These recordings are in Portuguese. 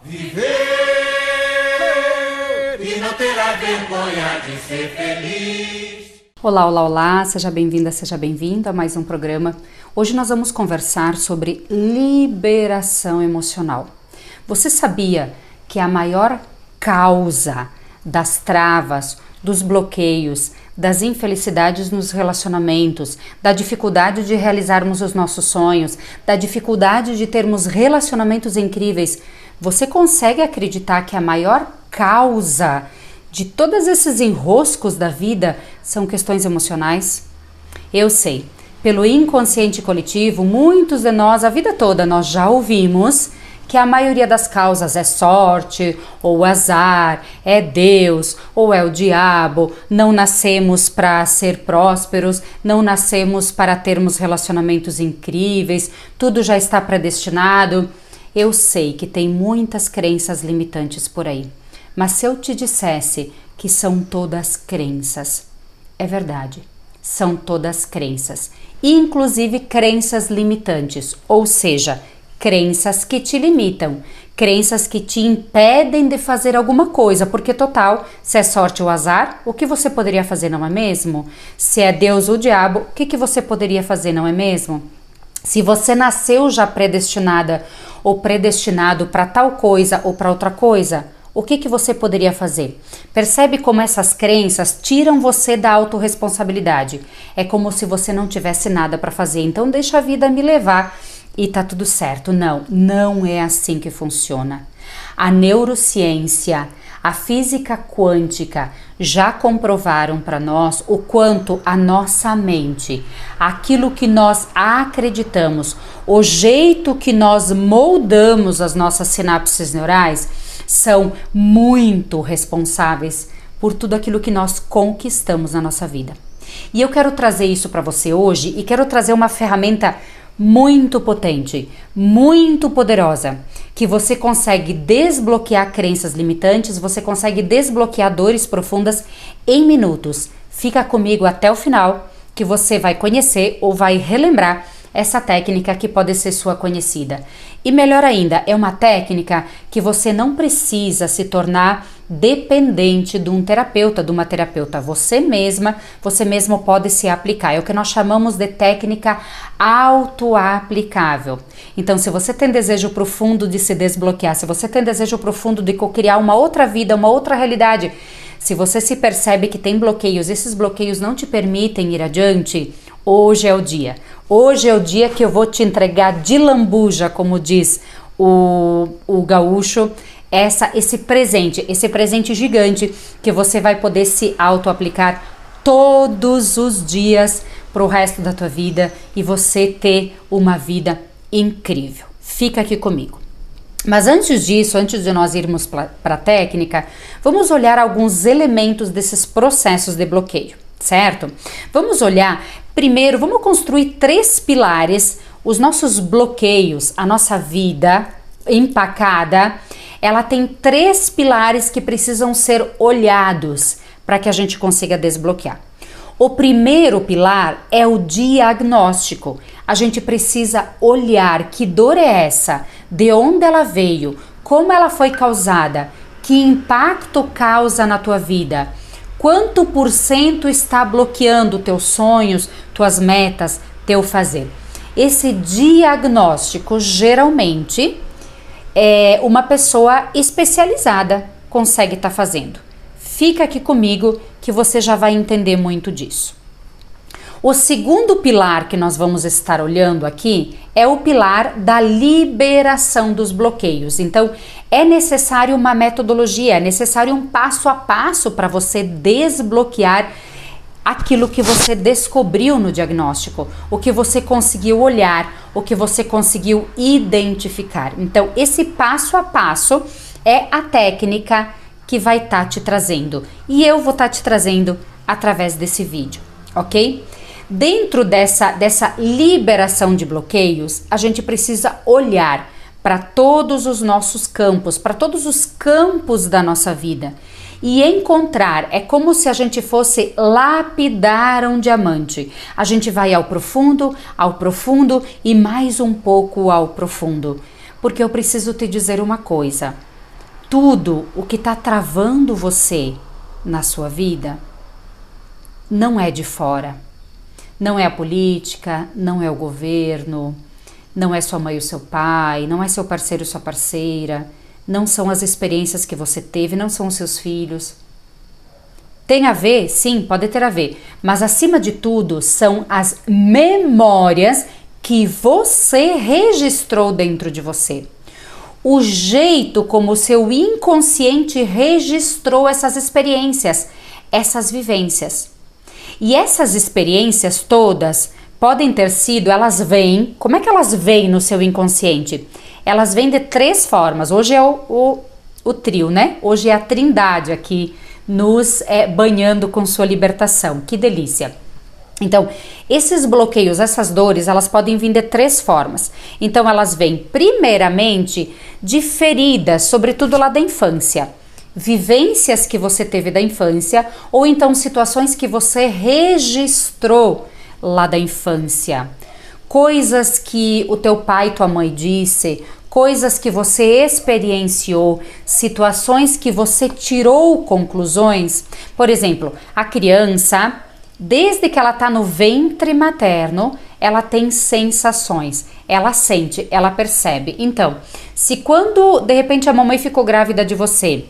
Viver e não terá vergonha de ser feliz. Olá, olá, olá, seja bem-vinda, seja bem-vindo a mais um programa. Hoje nós vamos conversar sobre liberação emocional. Você sabia que a maior causa das travas, dos bloqueios, das infelicidades nos relacionamentos, da dificuldade de realizarmos os nossos sonhos, da dificuldade de termos relacionamentos incríveis, você consegue acreditar que a maior causa de todos esses enroscos da vida são questões emocionais? Eu sei, pelo inconsciente coletivo, muitos de nós, a vida toda, nós já ouvimos que a maioria das causas é sorte, ou azar, é Deus, ou é o diabo, não nascemos para ser prósperos, não nascemos para termos relacionamentos incríveis, tudo já está predestinado. Eu sei que tem muitas crenças limitantes por aí, mas se eu te dissesse que são todas crenças, é verdade, são todas crenças, inclusive crenças limitantes, ou seja, crenças que te limitam, crenças que te impedem de fazer alguma coisa, porque total, se é sorte ou azar, o que você poderia fazer, não é mesmo? Se é Deus ou o diabo, o que você poderia fazer, não é mesmo? Se você nasceu já predestinada ou predestinado para tal coisa ou para outra coisa, o que você poderia fazer? Percebe como essas crenças tiram você da autorresponsabilidade? É como se você não tivesse nada para fazer, então deixa a vida me levar e tá tudo certo. Não, não é assim que funciona. A neurociência, a física quântica já comprovaram para nós o quanto a nossa mente, aquilo que nós acreditamos, o jeito que nós moldamos as nossas sinapses neurais, são muito responsáveis por tudo aquilo que nós conquistamos na nossa vida. E eu quero trazer isso para você hoje e quero trazer uma ferramenta muito potente, muito poderosa, que você consegue desbloquear crenças limitantes, você consegue desbloquear dores profundas em minutos. Fica comigo até o final que você vai conhecer ou vai relembrar essa técnica que pode ser sua conhecida. E melhor ainda, é uma técnica que você não precisa se tornar dependente de um terapeuta, de uma terapeuta. Você mesmo pode se aplicar. É o que nós chamamos de técnica autoaplicável. Então, se você tem desejo profundo de se desbloquear, se você tem desejo profundo de co-criar uma outra vida, uma outra realidade, se você se percebe que tem bloqueios, esses bloqueios não te permitem ir adiante, hoje é o dia. Hoje é o dia que eu vou te entregar de lambuja, como diz o gaúcho, esse presente gigante que você vai poder se auto-aplicar todos os dias pro resto da tua vida e você ter uma vida incrível. Fica aqui comigo. Mas antes disso, antes de nós irmos para a técnica, vamos olhar alguns elementos desses processos de bloqueio, certo? Vamos olhar, primeiro, vamos construir 3 pilares, os nossos bloqueios, a nossa vida empacada, ela tem 3 pilares que precisam ser olhados para que a gente consiga desbloquear. O primeiro pilar é o diagnóstico. A gente precisa olhar que dor é essa, de onde ela veio, como ela foi causada, que impacto causa na tua vida, quanto % está bloqueando teus sonhos, tuas metas, teu fazer. Esse diagnóstico geralmente uma pessoa especializada consegue estar fazendo. Fica aqui comigo que você já vai entender muito disso. O segundo pilar que nós vamos estar olhando aqui é o pilar da liberação dos bloqueios. Então, é necessário uma metodologia, é necessário um passo a passo para você desbloquear aquilo que você descobriu no diagnóstico, o que você conseguiu olhar, o que você conseguiu identificar. Então, esse passo a passo é a técnica que vai estar te trazendo. E eu vou estar te trazendo através desse vídeo, ok? Dentro dessa liberação de bloqueios, a gente precisa olhar para todos os nossos campos, para todos os campos da nossa vida e encontrar. É como se a gente fosse lapidar um diamante. A gente vai ao profundo e mais um pouco ao profundo. Porque eu preciso te dizer uma coisa: tudo o que está travando você na sua vida não é de fora. Não é a política, não é o governo, não é sua mãe ou seu pai, não é seu parceiro ou sua parceira, não são as experiências que você teve, não são os seus filhos. Tem a ver? Sim, pode ter a ver, mas acima de tudo são as memórias que você registrou dentro de você. O jeito como o seu inconsciente registrou essas experiências, essas vivências. E essas experiências todas podem ter sido, elas vêm, como é que elas vêm no seu inconsciente? Elas vêm de 3 formas, hoje é o trio, né? Hoje é a trindade aqui nos banhando com sua libertação, que delícia! Então, esses bloqueios, essas dores, elas podem vir de 3 formas. Então, elas vêm primeiramente de feridas, sobretudo lá da infância. Vivências que você teve da infância ou então situações que você registrou lá da infância. Coisas que o teu pai e tua mãe disse, coisas que você experienciou, situações que você tirou conclusões. Por exemplo, a criança, desde que ela está no ventre materno, ela tem sensações, ela sente, ela percebe. Então, se quando de repente a mamãe ficou grávida de você,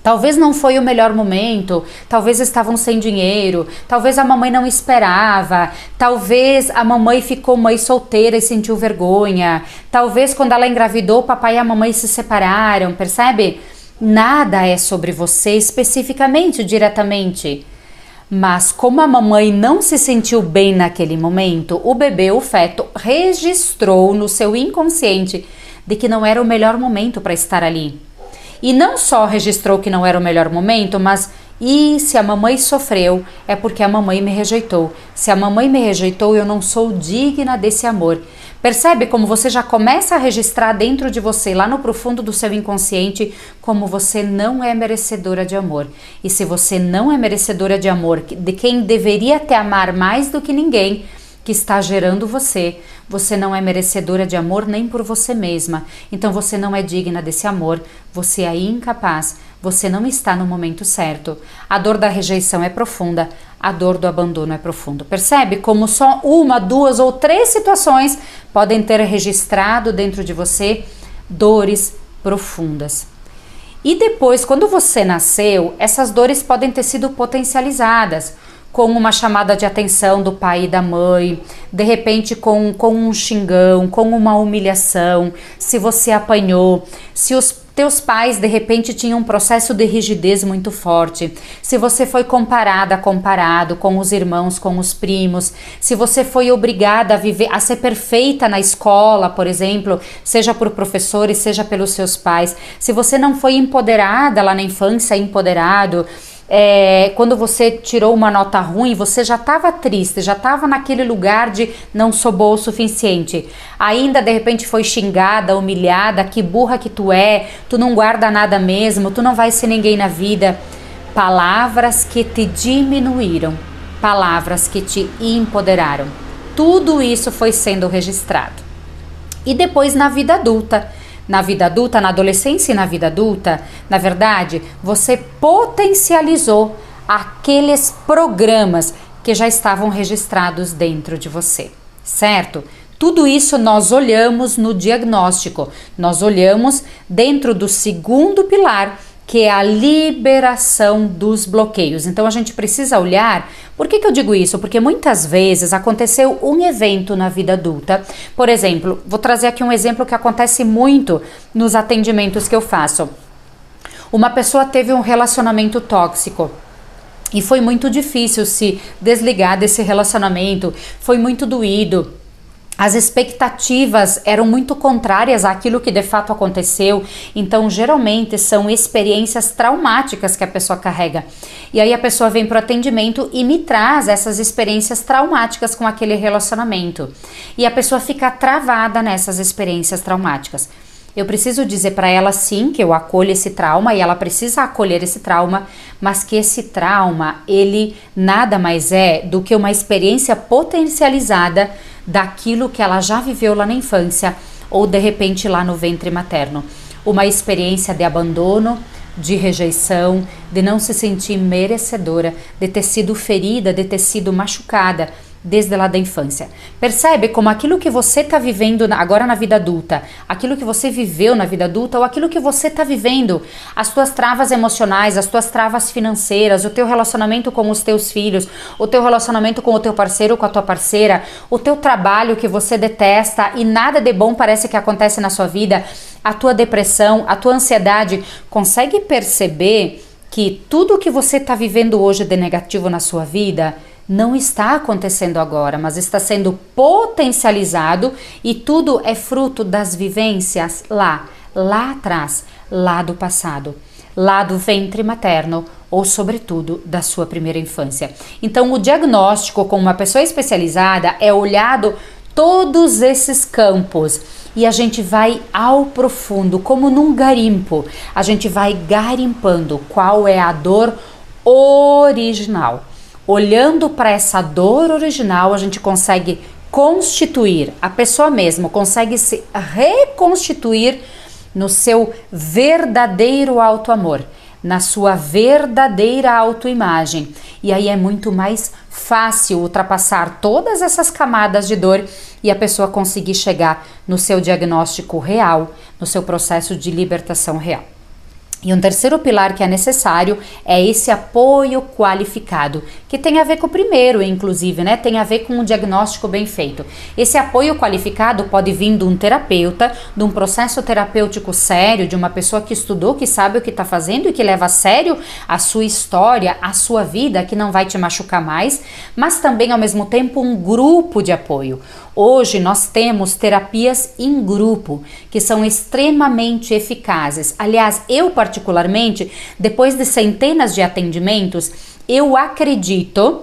talvez não foi o melhor momento, talvez estavam sem dinheiro, talvez a mamãe não esperava, talvez a mamãe ficou mãe solteira e sentiu vergonha, talvez quando ela engravidou, o papai e a mamãe se separaram, percebe? Nada é sobre você especificamente, diretamente. Mas como a mamãe não se sentiu bem naquele momento, o bebê, o feto, registrou no seu inconsciente de que não era o melhor momento para estar ali. E não só registrou que não era o melhor momento, mas se a mamãe sofreu, é porque a mamãe me rejeitou. Se a mamãe me rejeitou, eu não sou digna desse amor. Percebe como você já começa a registrar dentro de você, lá no profundo do seu inconsciente, como você não é merecedora de amor. E se você não é merecedora de amor, de quem deveria te amar mais do que ninguém, que está gerando você, você não é merecedora de amor nem por você mesma. Então você não é digna desse amor, você é incapaz, você não está no momento certo. A dor da rejeição é profunda, a dor do abandono é profunda. Percebe como só 1, 2 ou 3 situações podem ter registrado dentro de você dores profundas. E depois, quando você nasceu, essas dores podem ter sido potencializadas, com uma chamada de atenção do pai e da mãe, de repente com um xingão, com uma humilhação, se você apanhou, se os teus pais de repente tinham um processo de rigidez muito forte, se você foi comparado com os irmãos, com os primos, se você foi obrigada a ser perfeita na escola, por exemplo, seja por professores, seja pelos seus pais, se você não foi empoderada lá na infância, empoderado, quando você tirou uma nota ruim, você já estava triste, já estava naquele lugar de não sou boa o suficiente, ainda de repente foi xingada, humilhada, que burra que tu não guarda nada mesmo, tu não vai ser ninguém na vida. Palavras que te diminuíram, palavras que te empoderaram, tudo isso foi sendo registrado. E depois na vida adulta, na adolescência e na vida adulta, na verdade, você potencializou aqueles programas que já estavam registrados dentro de você, certo? Tudo isso nós olhamos no diagnóstico, nós olhamos dentro do segundo pilar, que é a liberação dos bloqueios. Então a gente precisa olhar. Por que eu digo isso? Porque muitas vezes aconteceu um evento na vida adulta. Por exemplo, vou trazer aqui um exemplo que acontece muito nos atendimentos que eu faço. Uma pessoa teve um relacionamento tóxico e foi muito difícil se desligar desse relacionamento, foi muito doído. As expectativas eram muito contrárias àquilo que de fato aconteceu, então geralmente são experiências traumáticas que a pessoa carrega. E aí a pessoa vem para o atendimento e me traz essas experiências traumáticas com aquele relacionamento. E a pessoa fica travada nessas experiências traumáticas. Eu preciso dizer para ela sim que eu acolho esse trauma e ela precisa acolher esse trauma, mas que esse trauma, ele nada mais é do que uma experiência potencializada daquilo que ela já viveu lá na infância ou de repente lá no ventre materno. uma experiência de abandono, de rejeição, de não se sentir merecedora, de ter sido ferida, de ter sido machucada desde lá da infância. Percebe como aquilo que você está vivendo agora na vida adulta, aquilo que você viveu na vida adulta ou aquilo que você está vivendo, as tuas travas emocionais, as tuas travas financeiras, o teu relacionamento com os teus filhos, o teu relacionamento com o teu parceiro ou com a tua parceira, o teu trabalho que você detesta e nada de bom parece que acontece na sua vida, a tua depressão, a tua ansiedade. Consegue perceber que tudo que você está vivendo hoje de negativo na sua vida não está acontecendo agora, mas está sendo potencializado e tudo é fruto das vivências lá atrás, lá do passado, lá do ventre materno ou sobretudo da sua primeira infância. Então o diagnóstico com uma pessoa especializada é olhado todos esses campos e a gente vai ao profundo, como num garimpo, a gente vai garimpando qual é a dor original. Olhando para essa dor original, a gente consegue constituir, a pessoa mesmo consegue se reconstituir no seu verdadeiro auto-amor, na sua verdadeira autoimagem. E aí é muito mais fácil ultrapassar todas essas camadas de dor e a pessoa conseguir chegar no seu diagnóstico real, no seu processo de libertação real. E um terceiro pilar que é necessário é esse apoio qualificado, que tem a ver com o primeiro, inclusive, né? Tem a ver com um diagnóstico bem feito. Esse apoio qualificado pode vir de um terapeuta, de um processo terapêutico sério, de uma pessoa que estudou, que sabe o que está fazendo e que leva a sério a sua história, a sua vida, que não vai te machucar mais, mas também, ao mesmo tempo, um grupo de apoio. Hoje nós temos terapias em grupo que são extremamente eficazes. Aliás, eu particularmente, depois de centenas de atendimentos, eu acredito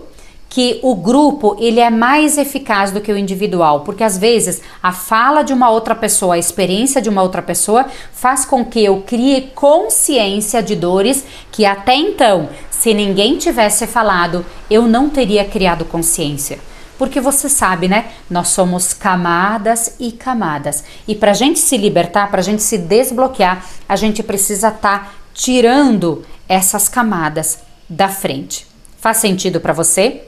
que o grupo ele é mais eficaz do que o individual, porque às vezes a fala de uma outra pessoa, a experiência de uma outra pessoa faz com que eu crie consciência de dores que até então, se ninguém tivesse falado, eu não teria criado consciência. Porque você sabe, né? Nós somos camadas e camadas. E para a gente se libertar, para a gente se desbloquear, a gente precisa estar tirando essas camadas da frente. Faz sentido para você?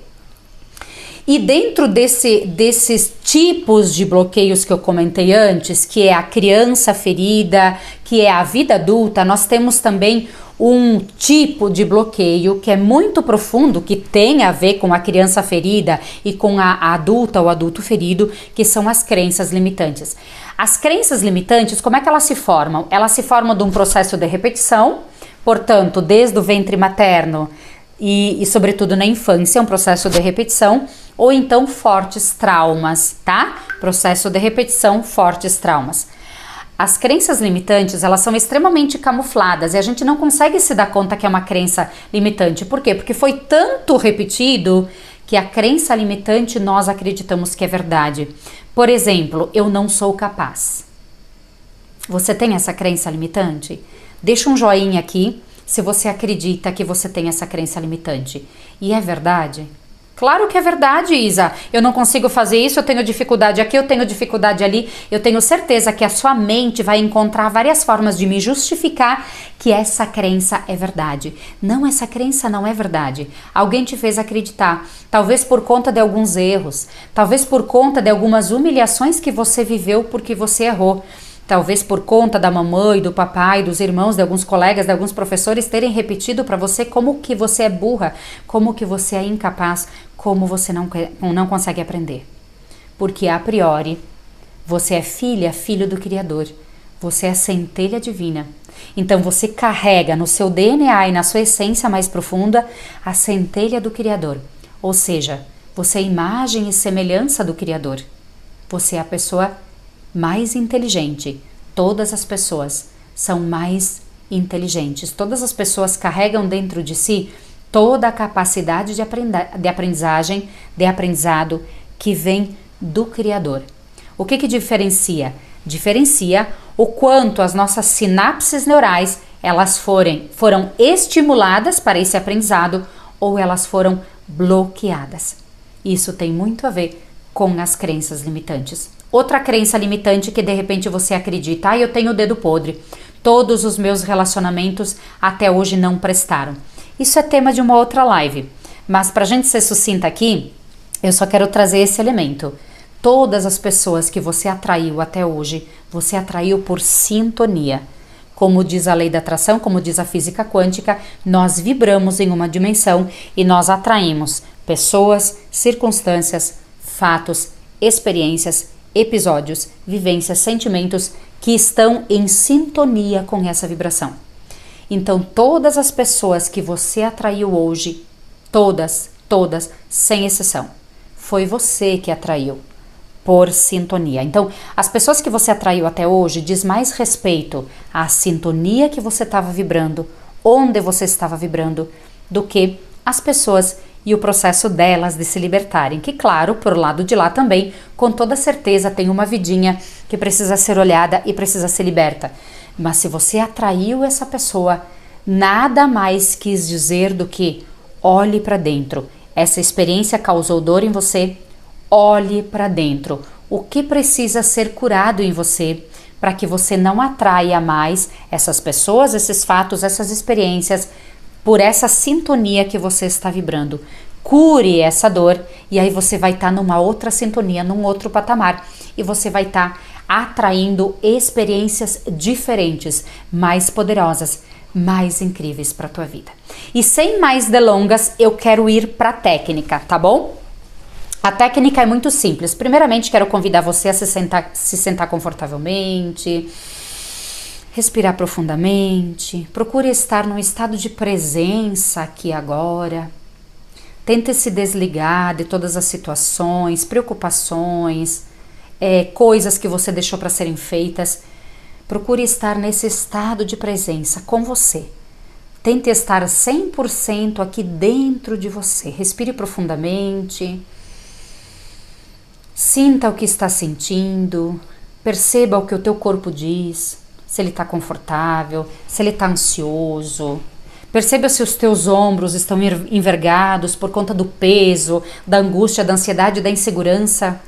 E dentro desses tipos de bloqueios que eu comentei antes, que é a criança ferida, que é a vida adulta, nós temos também um tipo de bloqueio que é muito profundo, que tem a ver com a criança ferida e com a adulta ou adulto ferido, que são as crenças limitantes. As crenças limitantes, como é que elas se formam? Elas se formam de um processo de repetição, portanto, desde o ventre materno e sobretudo na infância, um processo de repetição, ou então fortes traumas, tá? Processo de repetição, fortes traumas. As crenças limitantes, elas são extremamente camufladas e a gente não consegue se dar conta que é uma crença limitante. Por quê? Porque foi tanto repetido que a crença limitante nós acreditamos que é verdade. Por exemplo, eu não sou capaz. Você tem essa crença limitante? Deixa um joinha aqui se você acredita que você tem essa crença limitante. E é verdade? Claro que é verdade, Isa. Eu não consigo fazer isso, eu tenho dificuldade aqui, eu tenho dificuldade ali. Eu tenho certeza que a sua mente vai encontrar várias formas de me justificar que essa crença é verdade. Não, essa crença não é verdade. Alguém te fez acreditar, talvez por conta de alguns erros, talvez por conta de algumas humilhações que você viveu porque você errou. Talvez por conta da mamãe, do papai, dos irmãos, de alguns colegas, de alguns professores terem repetido para você como que você é burra, como que você é incapaz, como você não consegue aprender. Porque a priori, você é filha, filho do Criador. Você é centelha divina. Então você carrega no seu DNA e na sua essência mais profunda a centelha do Criador. Ou seja, você é imagem e semelhança do Criador. Você é a pessoa mais inteligente. Todas as pessoas são mais inteligentes. Todas as pessoas carregam dentro de si toda a capacidade de aprendizagem, de aprendizado que vem do Criador. O que diferencia? Diferencia o quanto as nossas sinapses neurais elas foram estimuladas para esse aprendizado ou elas foram bloqueadas. Isso tem muito a ver com as crenças limitantes. Outra crença limitante que de repente você acredita, eu tenho o dedo podre. Todos os meus relacionamentos até hoje não prestaram. Isso é tema de uma outra live, mas para a gente ser sucinta aqui, eu só quero trazer esse elemento. Todas as pessoas que você atraiu até hoje, você atraiu por sintonia. Como diz a lei da atração, como diz a física quântica, nós vibramos em uma dimensão e nós atraímos pessoas, circunstâncias, fatos, experiências, episódios, vivências, sentimentos que estão em sintonia com essa vibração. Então, todas as pessoas que você atraiu hoje, todas, sem exceção, foi você que atraiu por sintonia. Então, as pessoas que você atraiu até hoje diz mais respeito à sintonia que você estava vibrando, onde você estava vibrando, do que as pessoas e o processo delas de se libertarem, que claro, por lado de lá também, com toda certeza tem uma vidinha que precisa ser olhada e precisa ser liberta. Mas se você atraiu essa pessoa, nada mais quis dizer do que olhe para dentro. Essa experiência causou dor em você, olhe para dentro. O que precisa ser curado em você para que você não atraia mais essas pessoas, esses fatos, essas experiências, por essa sintonia que você está vibrando. Cure essa dor e aí você vai estar numa outra sintonia, num outro patamar e você vai estar atraindo experiências diferentes, mais poderosas, mais incríveis para a tua vida. E sem mais delongas, eu quero ir para a técnica, tá bom? A técnica é muito simples. Primeiramente, quero convidar você a se sentar confortavelmente, respirar profundamente, procure estar num estado de presença aqui agora. Tente se desligar de todas as situações, preocupações, coisas que você deixou para serem feitas. Procure estar nesse estado de presença com você. Tente estar 100% aqui dentro de você. Respire profundamente. Sinta o que está sentindo. Perceba o que o teu corpo diz. Se ele está confortável, se ele está ansioso. Perceba se os teus ombros estão envergados por conta do peso, da angústia, da ansiedade, da insegurança.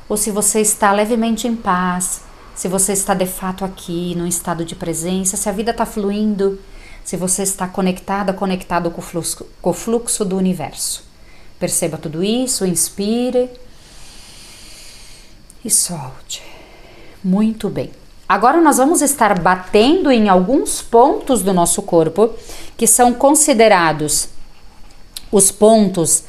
Ou se você está levemente em paz, se você está de fato aqui, num estado de presença, se a vida está fluindo, se você está conectado com o fluxo do universo. Perceba tudo isso, inspire e solte. Muito bem. Agora nós vamos estar batendo em alguns pontos do nosso corpo que são considerados os pontos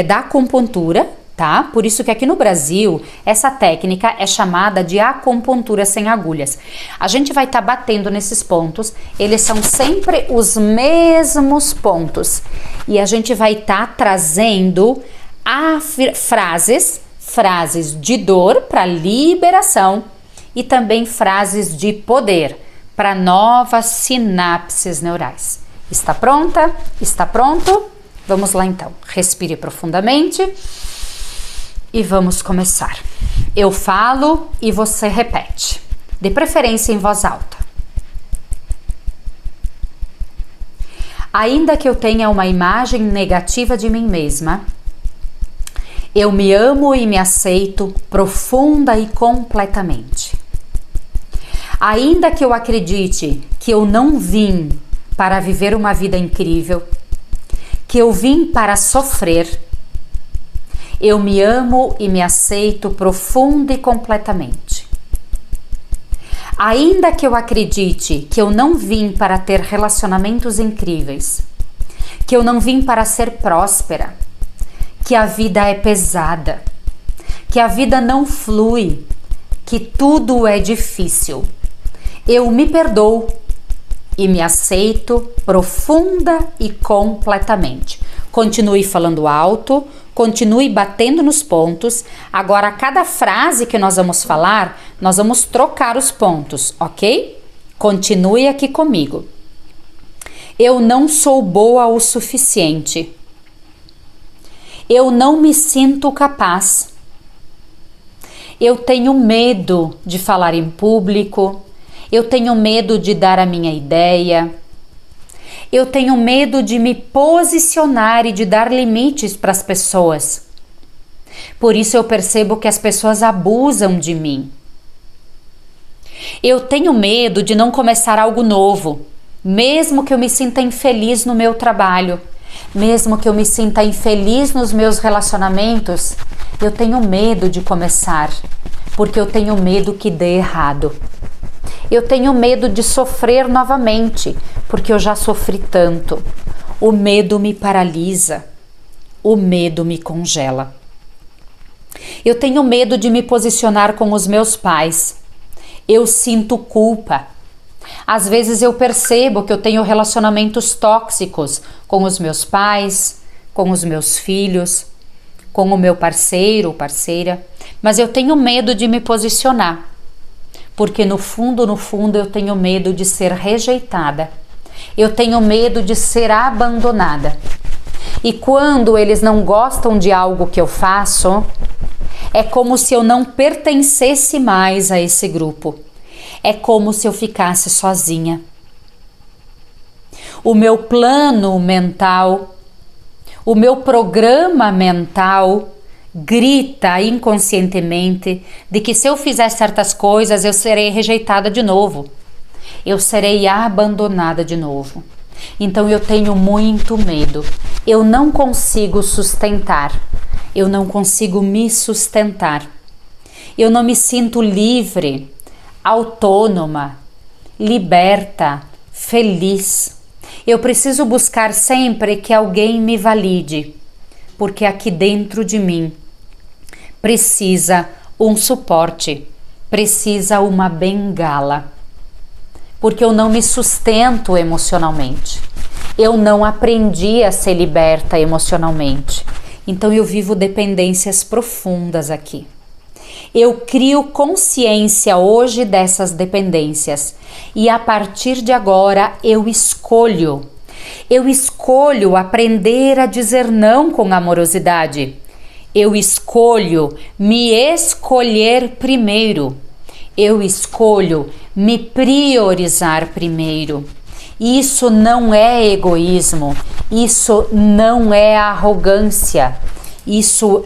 da acupuntura, tá? Por isso que aqui no Brasil essa técnica é chamada de acupuntura sem agulhas. A gente vai estar batendo nesses pontos, eles são sempre os mesmos pontos e a gente vai estar trazendo frases de dor para liberação e também frases de poder para novas sinapses neurais. Está pronta? Está pronto? Vamos lá então. Respire profundamente e vamos começar. Eu falo e você repete, de preferência em voz alta. Ainda que eu tenha uma imagem negativa de mim mesma, eu me amo e me aceito profunda e completamente. Ainda que eu acredite que eu não vim para viver uma vida incrível, que eu vim para sofrer, eu me amo e me aceito profunda e completamente. Ainda que eu acredite que eu não vim para ter relacionamentos incríveis, que eu não vim para ser próspera, que a vida é pesada, que a vida não flui, que tudo é difícil, eu me perdoo e me aceito profunda e completamente. Continue falando alto, continue batendo nos pontos. Agora, cada frase que nós vamos falar, nós vamos trocar os pontos, ok? Continue aqui comigo. Eu não sou boa o suficiente. Eu não me sinto capaz. Eu tenho medo de falar em público. Eu tenho medo de dar a minha ideia. Eu tenho medo de me posicionar e de dar limites para as pessoas. Por isso eu percebo que as pessoas abusam de mim. Eu tenho medo de não começar algo novo, mesmo que eu me sinta infeliz no meu trabalho, mesmo que eu me sinta infeliz nos meus relacionamentos. Eu tenho medo de começar, porque eu tenho medo que dê errado. Eu tenho medo de sofrer novamente, porque eu já sofri tanto. O medo me paralisa, o medo me congela. Eu tenho medo de me posicionar com os meus pais. Eu sinto culpa. Às vezes eu percebo que eu tenho relacionamentos tóxicos com os meus pais, com os meus filhos, com o meu parceiro ou parceira, mas eu tenho medo de me posicionar, porque no fundo eu tenho medo de ser rejeitada. Eu tenho medo de ser abandonada. E quando eles não gostam de algo que eu faço, é como se eu não pertencesse mais a esse grupo. É como se eu ficasse sozinha. O meu plano mental, o meu programa mental grita inconscientemente de que se eu fizer certas coisas eu serei rejeitada de novo. Eu serei abandonada de novo. Então eu tenho muito medo. Eu não consigo sustentar. Eu não consigo me sustentar. Eu não me sinto livre, autônoma, liberta, feliz. Eu preciso buscar sempre que alguém me valide, porque aqui dentro de mim precisa um suporte, precisa uma bengala, porque eu não me sustento emocionalmente. Eu não aprendi a ser liberta emocionalmente. Então eu vivo dependências profundas aqui. Eu crio consciência hoje dessas dependências e a partir de agora eu escolho aprender a dizer não com amorosidade. Eu escolho me escolher primeiro. Eu escolho me priorizar primeiro. Isso não é egoísmo, isso não é arrogância, isso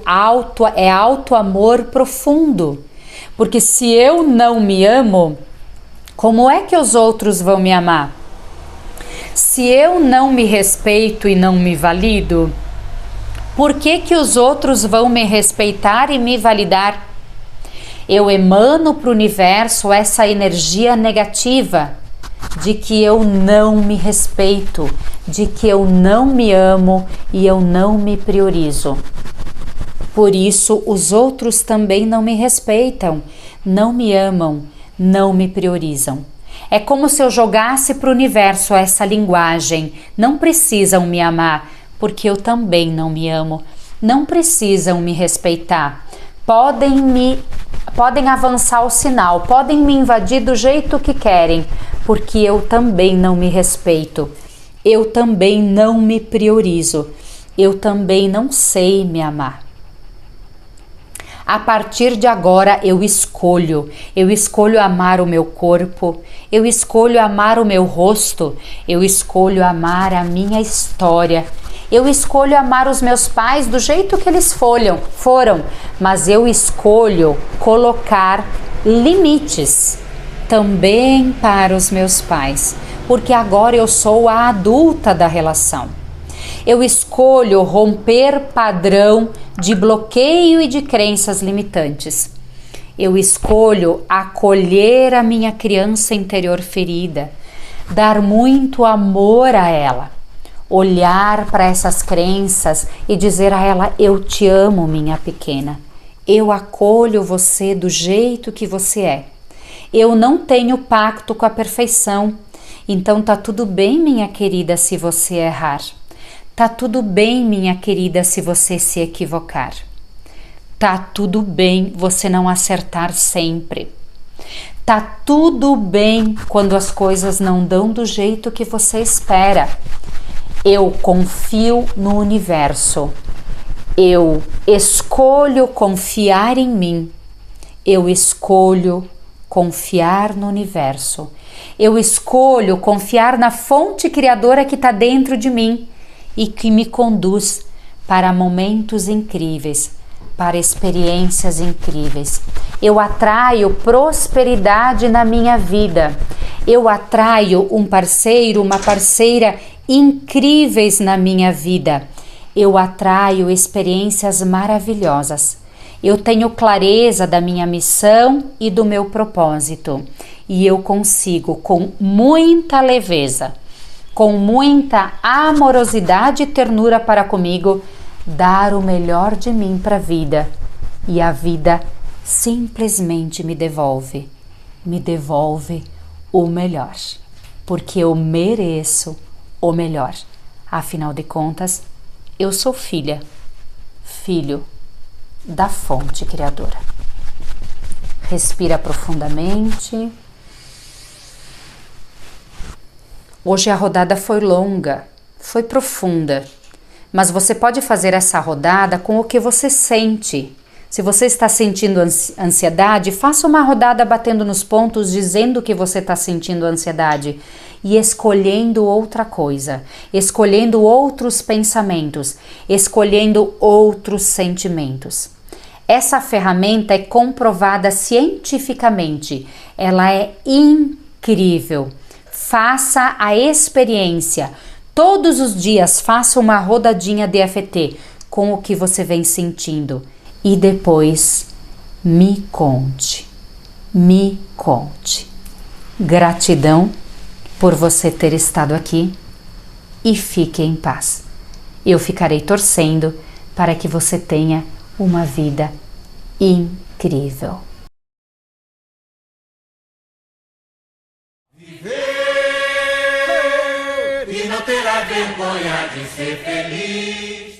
é auto-amor profundo. Porque se eu não me amo, como é que os outros vão me amar? Se eu não me respeito e não me valido, por que os outros vão me respeitar e me validar? Eu emano para o universo essa energia negativa de que eu não me respeito, de que eu não me amo e eu não me priorizo. Por isso, os outros também não me respeitam, não me amam, não me priorizam. É como se eu jogasse para o universo essa linguagem: não precisam me amar, porque eu também não me amo. Não precisam me respeitar. Podem avançar o sinal, podem me invadir do jeito que querem, porque eu também não me respeito, eu também não me priorizo, eu também não sei me amar. A partir de agora eu escolho amar o meu corpo, eu escolho amar o meu rosto, eu escolho amar a minha história, eu escolho amar os meus pais do jeito que eles foram, mas eu escolho colocar limites também para os meus pais, porque agora eu sou a adulta da relação. Eu escolho romper padrão de bloqueio e de crenças limitantes. Eu escolho acolher a minha criança interior ferida, dar muito amor a ela, olhar para essas crenças e dizer a ela: eu te amo, minha pequena, eu acolho você do jeito que você é. Eu não tenho pacto com a perfeição, então tá tudo bem, minha querida, se você errar. Tá tudo bem, minha querida, se você se equivocar. Tá tudo bem você não acertar sempre. Tá tudo bem quando as coisas não dão do jeito que você espera. Eu confio no universo. Eu escolho confiar em mim. Eu escolho confiar no universo. Eu escolho confiar na fonte criadora que está dentro de mim e que me conduz para momentos incríveis, para experiências incríveis. Eu atraio prosperidade na minha vida. Eu atraio um parceiro, uma parceira incríveis na minha vida. Eu atraio experiências maravilhosas. Eu tenho clareza da minha missão e do meu propósito. E eu consigo, com muita leveza, com muita amorosidade e ternura para comigo, dar o melhor de mim para a vida. E a vida simplesmente me devolve o melhor. Porque eu mereço o melhor. Afinal de contas, eu sou filho da fonte criadora. Respira profundamente. Hoje a rodada foi longa, foi profunda, mas você pode fazer essa rodada com o que você sente. Se você está sentindo ansiedade, faça uma rodada batendo nos pontos, dizendo que você está sentindo ansiedade e escolhendo outra coisa, escolhendo outros pensamentos, escolhendo outros sentimentos. Essa ferramenta é comprovada cientificamente, ela é incrível. Faça a experiência. Todos os dias faça uma rodadinha de EFT com o que você vem sentindo. E depois me conte. Gratidão por você ter estado aqui e fique em paz. Eu ficarei torcendo para que você tenha uma vida incrível. Viver e não terá vergonha de ser feliz.